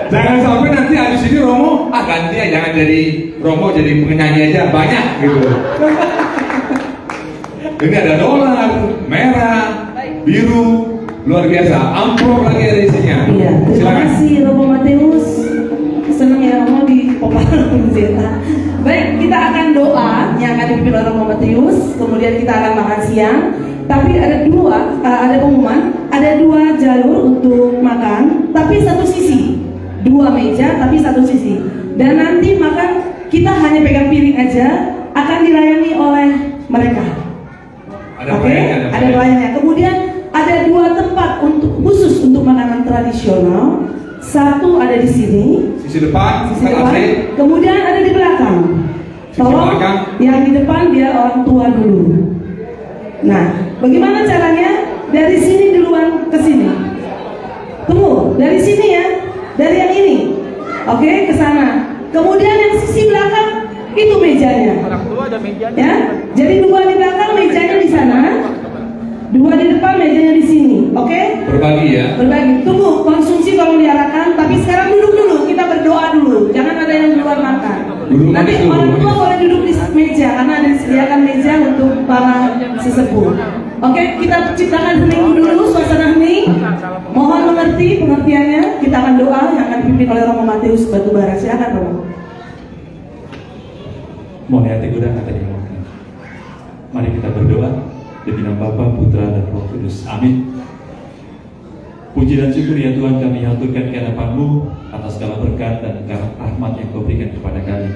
Jangan sampai nanti habis ini Romo ganti ya, jangan jadi Romo jadi penyanyi aja banyak gitu. Ini ada dolar, merah, biru, luar biasa. Amplop lagi ada isinya. Iya, terima Silakan. kasih Romo Matius. Senang ya Romo di Popala Punjeta. Baik, kita akan doa yang akan dipimpin oleh Romo Matius. Kemudian kita akan makan siang. Tapi ada pengumuman, ada 2 jalur untuk makan, tapi satu sisi. 2 meja, tapi satu sisi. Dan nanti makan kita hanya pegang piring aja, akan dilayani oleh mereka. Oke, ada pelayannya. Kemudian ada 2 tempat khusus untuk makanan tradisional. Satu ada di sini, Sisi depan. kemudian ada di belakang. Tolong yang di depan dia orang tua dulu. Nah, bagaimana caranya? Dari sini duluan ke sini. Tunggu, dari sini ya, dari yang ini. Oke, ke sana. Kemudian yang sisi belakang itu mejanya. Orang tua ada mejanya. Ya, jadi 2 di belakang, mejanya di sana. 2 di depan, mejanya di sini. Oke? Berbagi ya. Berbagi. Tunggu, konsumsi kalau diarahkan. Tapi sekarang duduk dulu, kita berdoa dulu. Jangan ada yang keluar makan. Duduk Nanti manis dulu. orang tua boleh duduk di meja karena ada disediakan meja untuk para sesepuh. Oke, kita ciptakan hening dulu, suasana hening. Mohon mengerti pengertiannya. Kita akan doa yang akan dipimpin oleh Romo Matius Batubara. Silakan Romo. Mohon hati gudang kata dimulakan. Mari kita berdoa demi nama Bapa, Putra, dan Roh Kudus. Amin. Puji dan syukur ya Tuhan kami haturkan kehadapan-Mu atas segala berkat dan rahmat yang Kau berikan kepada kami.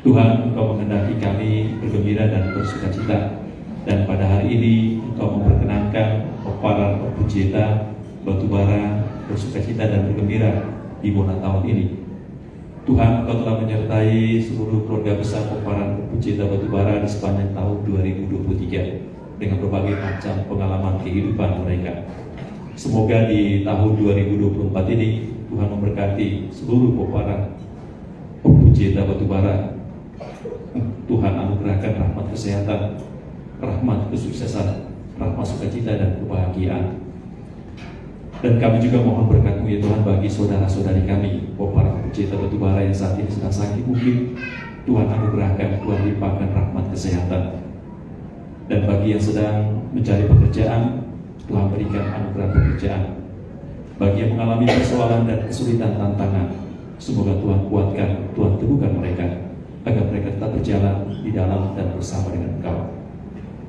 Tuhan, Engkau menghendaki kami bergembira dan bersukacita. Dan pada hari ini Engkau memperkenankan para Pujeta Batubara bersukacita dan bergembira di bulan tahun ini. Tuhan, Engkau telah menyertai seluruh keluarga besar Koparan Pujeta Batubara di sepanjang tahun 2023 dengan berbagai macam pengalaman kehidupan mereka. Semoga di tahun 2024 ini Tuhan memberkati seluruh Koparan Pujeta Batubara. Tuhan anugerahkan rahmat kesehatan, rahmat kesuksesan, rahmat sukacita dan kebahagiaan. Dan kami juga mohon berkat-Mu ya Tuhan bagi saudara-saudari kami Koparan Pujeta Batubara yang saat ini sedang sakit mungkin. Tuhan anugerahkan, Tuhan limpahkan rahmat kesehatan. Dan bagi yang sedang mencari pekerjaan, Tuhan berikan anugerah pekerjaan. Bagi yang mengalami persoalan dan kesulitan tantangan, semoga Tuhan kuatkan, Tuhan teguhkan mereka agar mereka tetap berjalan di dalam dan bersama dengan Engkau.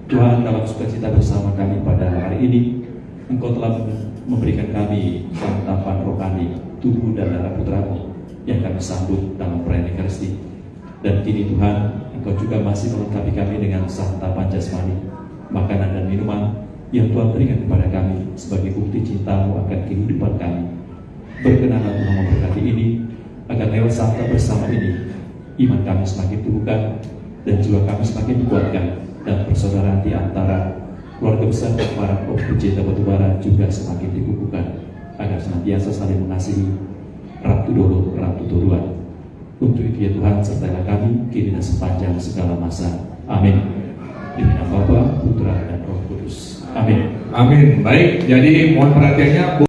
Tuhan, dalam sukacita bersama kami pada hari ini, Engkau telah memberikan kami santapan rohani, tubuh dan darah Putra-Mu yang kami sambut dalam perayaan Ekaristi. Dan kini Tuhan, Engkau juga masih melengkapi kami dengan santapan jasmani, makanan dan minuman yang Tuhan berikan kepada kami sebagai bukti cinta-Mu akan kehidupan kami. Berkenanlah Tuhan memberkati ini, agar lewat santa bersama ini, iman kami semakin teguhkan dan jiwa kami semakin dikuatkan, dan persaudaraan di antara keluarga besar para Pujeta Batubara juga semakin dikukuhkan, agar senantiasa saling mengasihi, Ratu Dolo, Ratu Turuan. Untuk itu ya Tuhan, sertailah kami kini dan sepanjang segala masa. Amin. Demi nama Bapa, Putra, dan Roh Kudus. Amin. Amin. Baik, jadi mohon perhatiannya.